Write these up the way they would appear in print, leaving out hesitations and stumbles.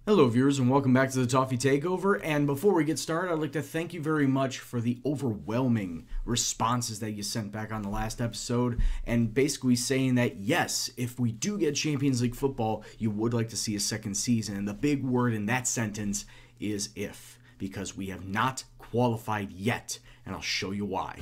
Hello viewers and welcome back to the Toffee Takeover, and before we get started I'd like to thank you very much for the overwhelming responses that you sent back on the last episode, and basically saying that yes, if we do get Champions League football, you would like to see a second season, and the big word in that sentence is if, because we have not qualified yet, and I'll show you why.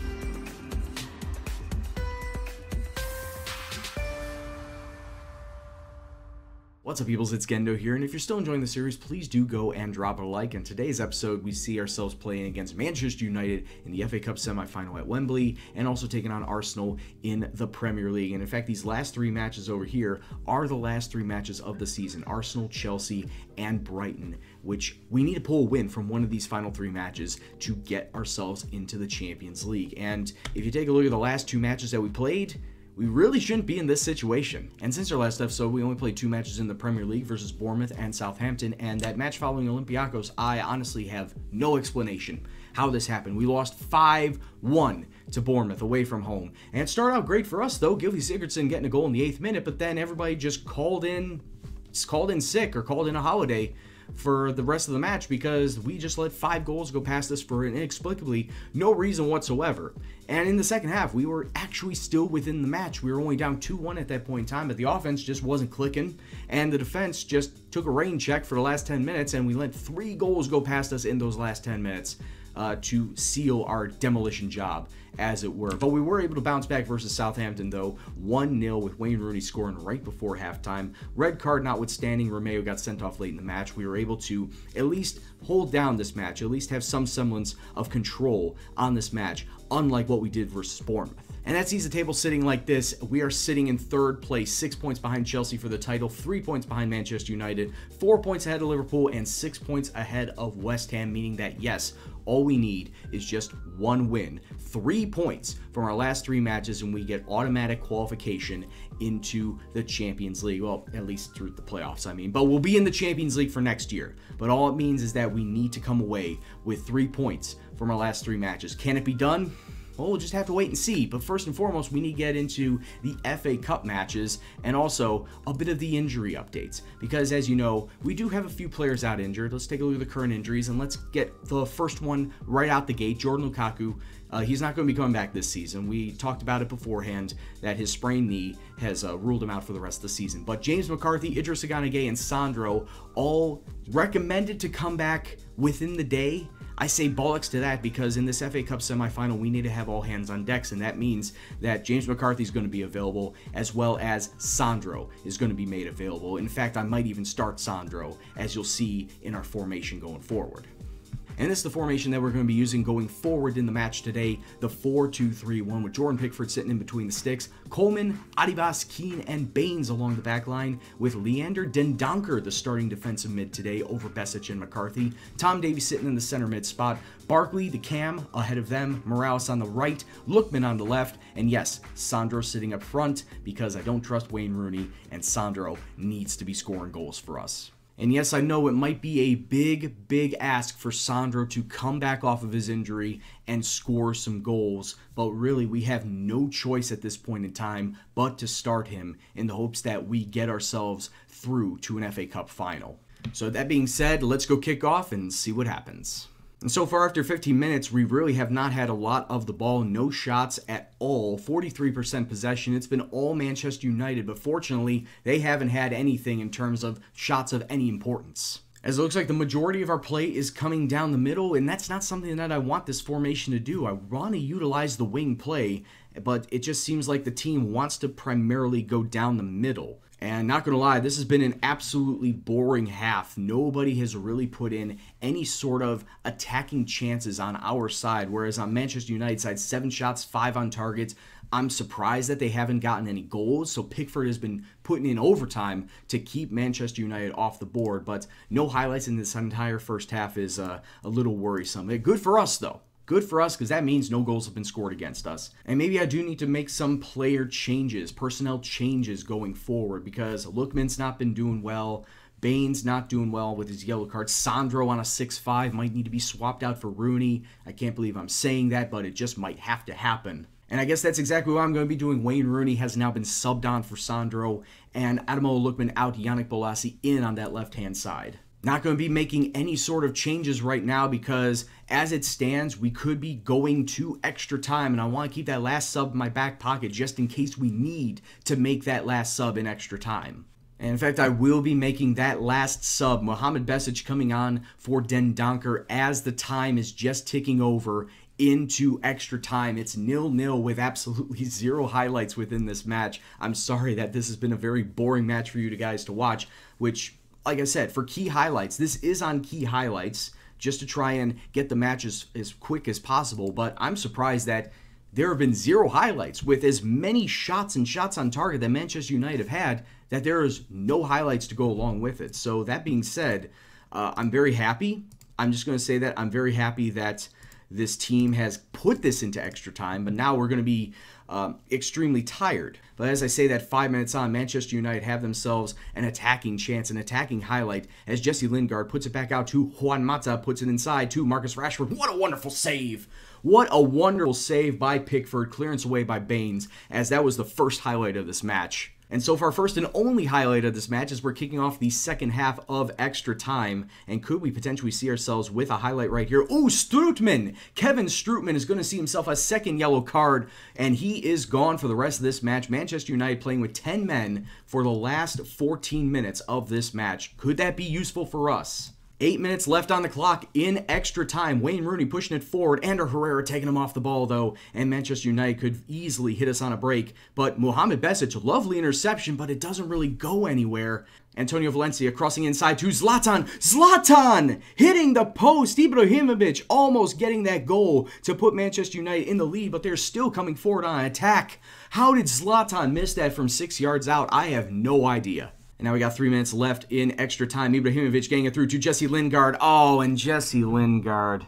What's up peoples, it's Gendo here, and if you're still enjoying the series, please do go and drop a like. In today's episode, we see ourselves playing against Manchester United in the FA Cup semi-final at Wembley, and also taking on Arsenal in the Premier League. And in fact, these last three matches over here are the last three matches of the season. Arsenal, Chelsea, and Brighton, which we need to pull a win from one of these final three matches to get ourselves into the Champions League. And if you take a look at the last two matches that we played, we really shouldn't be in this situation. And since our last episode, we only played two matches in the Premier League versus Bournemouth and Southampton, and that match following Olympiacos, I honestly have no explanation how this happened. We lost 5-1 to Bournemouth away from home. And it started out great for us though, Gylfi Sigurdsson getting a goal in the 8th minute, but then everybody just called in sick or called in a holiday for the rest of the match because we just let 5 goals go past us for inexplicably no reason whatsoever. And in the second half, we were actually still within the match. We were only down 2-1 at that point in time, but the offense just wasn't clicking, and the defense just took a rain check for the last 10 minutes, and we let 3 goals go past us in those last 10 minutes to seal our demolition job, as it were. But we were able to bounce back versus Southampton, though, 1-0 with Wayne Rooney scoring right before halftime. Red card notwithstanding, Romeo got sent off late in the match. We were able to at least hold down this match, at least have some semblance of control on this match, unlike what we did versus Bournemouth. And that sees the table sitting like this. We are sitting in 3rd place, 6 points behind Chelsea for the title, 3 points behind Manchester United, 4 points ahead of Liverpool, and 6 points ahead of West Ham, meaning that yes, all we need is just one win, 3 points from our last 3 matches, and we get automatic qualification into the Champions League. Well, at least through the playoffs, I mean. But we'll be in the Champions League for next year. But all it means is that we need to come away with 3 points from our last 3 matches. Can it be done? Well, we'll just have to wait and see. But first and foremost, we need to get into the FA Cup matches and also a bit of the injury updates. Because as you know, we do have a few players out injured. Let's take a look at the current injuries, and let's get the first one right out the gate. Jordan Lukaku, he's not going to be coming back this season. We talked about it beforehand that his sprained knee has ruled him out for the rest of the season. But James McCarthy, Idrissa Gana Gueye, and Sandro all recommended to come back within the day. I say bollocks to that because in this FA Cup semifinal, we need to have all hands on decks, and that means that James McCarthy is going to be available, as well as Sandro is going to be made available. In fact, I might even start Sandro, as you'll see in our formation going forward. And this is the formation that we're going to be using going forward in the match today, the 4-2-3-1, with Jordan Pickford sitting in between the sticks, Koeman, Arribas, Keane, and Baines along the back line, with Leander Dendoncker, the starting defensive mid today, over Besic and McCarthy, Tom Davies sitting in the center mid spot, Barkley, the cam, ahead of them, Morales on the right, Lookman on the left, and yes, Sandro sitting up front, because I don't trust Wayne Rooney, and Sandro needs to be scoring goals for us. And yes, I know it might be a big ask for Sandro to come back off of his injury and score some goals, but really we have no choice at this point in time but to start him in the hopes that we get ourselves through to an FA Cup final. So that being said, let's go kick off and see what happens. And so far, after 15 minutes, we really have not had a lot of the ball, no shots at all, 43% possession. It's been all Manchester United, but fortunately, they haven't had anything in terms of shots of any importance. As it looks like the majority of our play is coming down the middle, and that's not something that I want this formation to do. I want to utilize the wing play, but it just seems like the team wants to primarily go down the middle. And not gonna lie, this has been an absolutely boring half. Nobody has really put in any sort of attacking chances on our side, whereas on Manchester United's side, 7 shots, 5 on target. I'm surprised that they haven't gotten any goals, so Pickford has been putting in overtime to keep Manchester United off the board, but no highlights in this entire first half is a little worrisome. Good for us, though. Good for us, because that means no goals have been scored against us. And maybe I do need to make some player changes, personnel changes going forward, because Lookman's not been doing well. Baines not doing well with his yellow card. Sandro on a 6-5 might need to be swapped out for Rooney. I can't believe I'm saying that, but it just might have to happen. And I guess that's exactly what I'm going to be doing. Wayne Rooney has now been subbed on for Sandro, and Ademola Lookman out, Yannick Bolasie in on that left-hand side. Not going to be making any sort of changes right now because as it stands, we could be going to extra time, and I want to keep that last sub in my back pocket just in case we need to make that last sub in extra time. And in fact, I will be making that last sub, Mohamed Besic coming on for Den Donker as the time is just ticking over into extra time. It's 0-0 with absolutely zero highlights within this match. I'm sorry that this has been a very boring match for you guys to watch, which, like I said, for key highlights, this is on key highlights just to try and get the match as quick as possible, but I'm surprised that there have been zero highlights with as many shots and shots on target that Manchester United have had, that there is no highlights to go along with it. So that being said, I'm very happy. I'm just going to say that I'm very happy that this team has put this into extra time, but now we're going to be extremely tired. But as I say that 5 minutes on, Manchester United have themselves an attacking chance, an attacking highlight, as Jesse Lingard puts it back out to Juan Mata, puts it inside to Marcus Rashford. What a wonderful save! What a wonderful save by Pickford, clearance away by Baines, as that was the first highlight of this match. And so far, first and only highlight of this match is we're kicking off the second half of extra time. And could we potentially see ourselves with a highlight right here? Oh, Strootman! Kevin Strootman is going to see himself a second yellow card, and he is gone for the rest of this match. Manchester United playing with 10 men for the last 14 minutes of this match. Could that be useful for us? 8 minutes left on the clock in extra time. Wayne Rooney pushing it forward. Ander Herrera taking him off the ball, though. And Manchester United could easily hit us on a break. But Mohamed Besic, lovely interception, but it doesn't really go anywhere. Antonio Valencia crossing inside to Zlatan. Zlatan hitting the post. Ibrahimovic almost getting that goal to put Manchester United in the lead, but they're still coming forward on attack. How did Zlatan miss that from 6 yards out? I have no idea. And now we got 3 minutes left in extra time. Ibrahimovic getting it through to Jesse Lingard. Oh, and Jesse Lingard.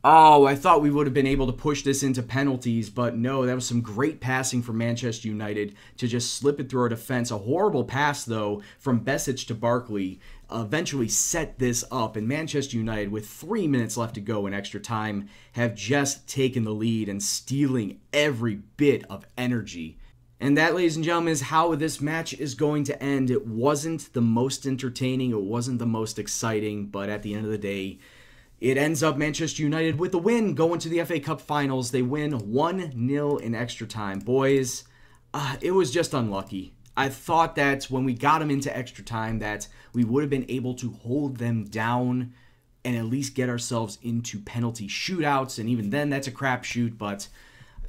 Oh, I thought we would have been able to push this into penalties, but no, that was some great passing from Manchester United to just slip it through our defense. A horrible pass, though, from Besic to Barkley eventually set this up, and Manchester United, with 3 minutes left to go in extra time, have just taken the lead and stealing every bit of energy. And that, ladies and gentlemen, is how this match is going to end. It wasn't the most entertaining, it wasn't the most exciting, but at the end of the day, it ends up Manchester United with the win, going to the FA Cup Finals. They win 1-0 in extra time. Boys, it was just unlucky. I thought that when we got them into extra time that we would have been able to hold them down and at least get ourselves into penalty shootouts, and even then that's a crapshoot, but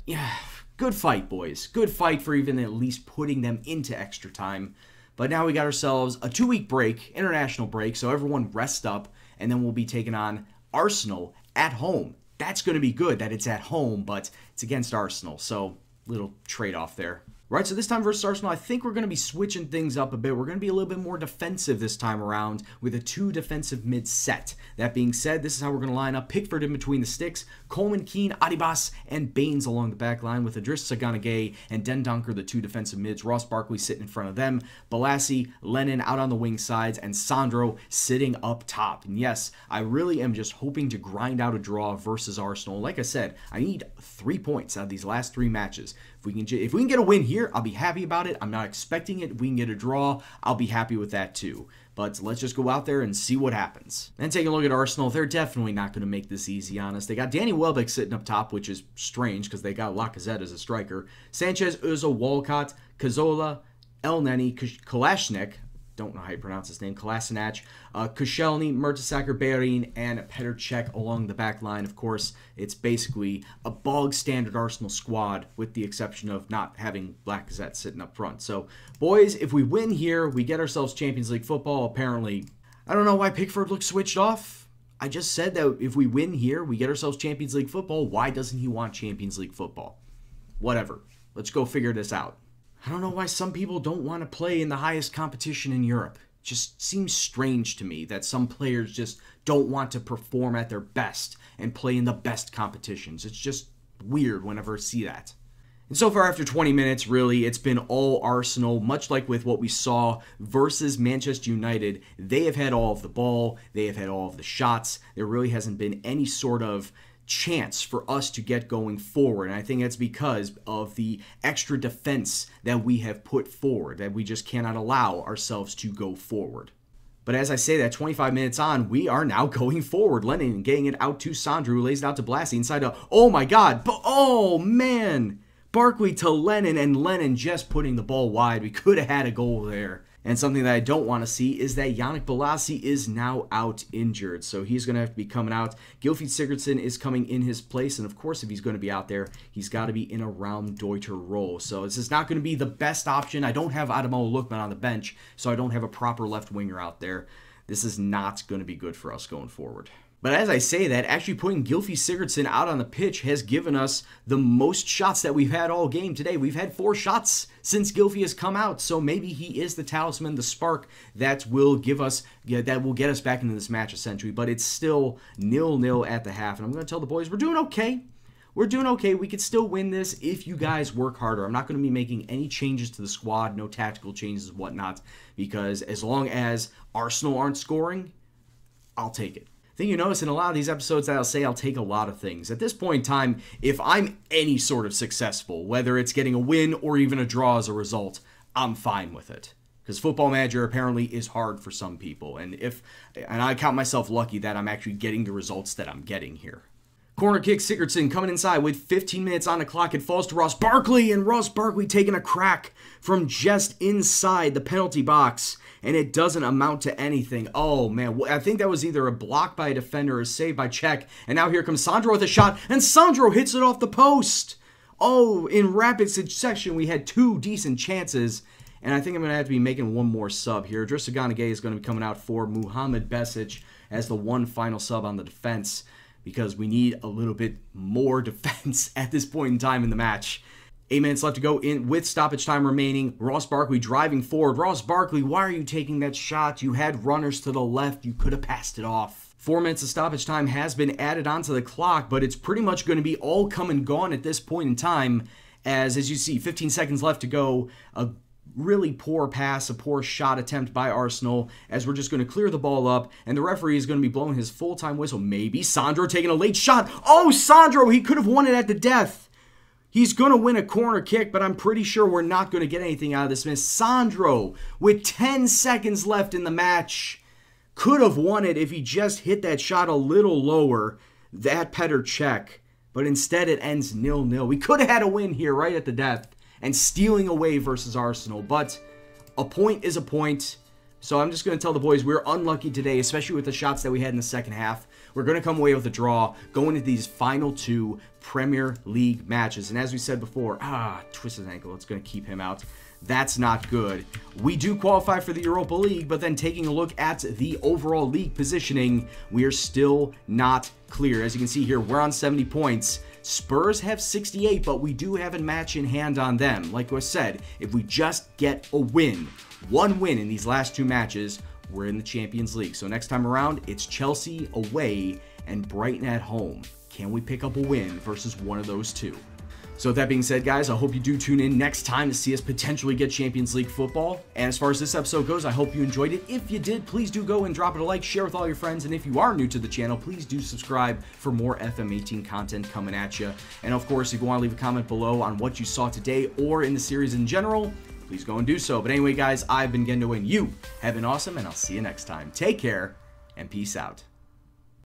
yeah, good fight, boys. Good fight for even at least putting them into extra time. But now we got ourselves a 2-week break, international break, so everyone rest up, and then we'll be taking on Arsenal at home. That's going to be good that it's at home, but it's against Arsenal, so little trade-off there. Right, so this time versus Arsenal, I think we're going to be switching things up a bit. We're going to be a little bit more defensive this time around with a 2 defensive mid set. That being said, this is how we're going to line up. Pickford in between the sticks, Koeman, Keane, Adibas, and Baines along the back line with Idris Saganagay and Den Donker, the 2 defensive mids. Ross Barkley sitting in front of them. Balassi, Lennon out on the wing sides, and Sandro sitting up top. And yes, I really am just hoping to grind out a draw versus Arsenal. Like I said, I need 3 points out of these last 3 matches. If we can get a win here, I'll be happy about it. I'm not expecting it. If we can get a draw, I'll be happy with that too. But let's just go out there and see what happens. And taking a look at Arsenal, they're definitely not going to make this easy on us. They got Danny Welbeck sitting up top, which is strange because they got Lacazette as a striker. Sanchez, Ozil, Walcott, Cazorla, El Neni, Kolasinac, don't know how you pronounce his name, Kolasinac, Koscielny, Mertesacker, Behrin, and Petr Cech along the back line. Of course, it's basically a bog standard Arsenal squad with the exception of not having Lacazette sitting up front. So, boys, if we win here, we get ourselves Champions League football. Apparently, I don't know why Pickford looks switched off. I just said that if we win here, we get ourselves Champions League football. Why doesn't he want Champions League football? Whatever. Let's go figure this out. I don't know why some people don't want to play in the highest competition in Europe. It just seems strange to me that some players just don't want to perform at their best and play in the best competitions. It's just weird whenever I see that. And so far, after 20 minutes, really, it's been all Arsenal, much like with what we saw versus Manchester United. They have had all of the ball. They have had all of the shots. There really hasn't been any sort of chance for us to get going forward, and I think that's because of the extra defense that we have put forward, that we just cannot allow ourselves to go forward. But as I say that, 25 minutes on, we are now going forward. Lennon getting it out to Sandro, who lays it out to Blassie inside a, oh my god, oh man. Barkley to Lennon, and Lennon just putting the ball wide. We could have had a goal there. And something that I don't want to see is that Yannick Bolasie is now out injured. So he's going to have to be coming out. Gylfi Sigurdsson is coming in his place. And of course, if he's going to be out there, he's got to be in a Raumdeuter role. So this is not going to be the best option. I don't have Ademola Lookman on the bench, so I don't have a proper left winger out there. This is not going to be good for us going forward. But as I say that, actually putting Gylfi Sigurdsson out on the pitch has given us the most shots that we've had all game today. We've had 4 shots since Gylfi has come out, so maybe he is the talisman, the spark that will give us, that will get us back into this match essentially. But it's still 0-0 at the half, and I'm going to tell the boys we're doing okay. We're doing okay. We could still win this if you guys work harder. I'm not going to be making any changes to the squad, no tactical changes and whatnot, because as long as Arsenal aren't scoring, I'll take it. I think you notice in a lot of these episodes that I'll say I'll take a lot of things. At this point in time, if I'm any sort of successful, whether it's getting a win or even a draw as a result, I'm fine with it. Because Football Manager apparently is hard for some people. And I count myself lucky that I'm actually getting the results that I'm getting here. Corner kick, Sigurdsson coming inside with 15 minutes on the clock. It falls to Ross Barkley, and Ross Barkley taking a crack from just inside the penalty box. And it doesn't amount to anything. Oh, man. I think that was either a block by a defender or a save by Czech. And now here comes Sandro with a shot. And Sandro hits it off the post. Oh, in rapid succession, we had 2 decent chances. And I think I'm going to have to be making one more sub here. Idrissa Gana Gueye is going to be coming out for Muhammad Besic as the one final sub on the defense, because we need a little bit more defense at this point in time in the match. 8 minutes left to go in with stoppage time remaining. Ross Barkley driving forward. Ross Barkley, why are you taking that shot? You had runners to the left. You could have passed it off. 4 minutes of stoppage time has been added onto the clock, but it's pretty much going to be all come and gone at this point in time. As you see, 15 seconds left to go. A really poor pass, a poor shot attempt by Arsenal, as we're just going to clear the ball up, and the referee is going to be blowing his full-time whistle. Maybe Sandro taking a late shot. Oh, Sandro, he could have won it at the death. He's going to win a corner kick, but I'm pretty sure we're not going to get anything out of this miss. Sandro, with 10 seconds left in the match, could have won it if he just hit that shot a little lower, that Petr Cech. But instead it ends 0-0. We could have had a win here right at the death and stealing away versus Arsenal. But a point is a point. So I'm just going to tell the boys we're unlucky today, especially with the shots that we had in the second half. We're going to come away with a draw going into these final 2 Premier League matches. And as we said before, twisted ankle, it's going to keep him out. That's not good. We do qualify for the Europa League, but then taking a look at the overall league positioning, we are still not clear. As you can see here, we're on 70 points. Spurs have 68, but we do have a match in hand on them. Like I said, if we just get a win, one win in these last 2 matches, we're in the Champions League. So next time around, it's Chelsea away and Brighton at home. Can we pick up a win versus one of those 2? So with that being said, guys, I hope you do tune in next time to see us potentially get Champions League football. And as far as this episode goes, I hope you enjoyed it. If you did, please do go and drop it a like, share with all your friends. And if you are new to the channel, please do subscribe for more FM18 content coming at you. And of course, if you want to leave a comment below on what you saw today or in the series in general, please go and do so. But anyway, guys, I've been Gendo, and you have been awesome, and I'll see you next time. Take care, and peace out.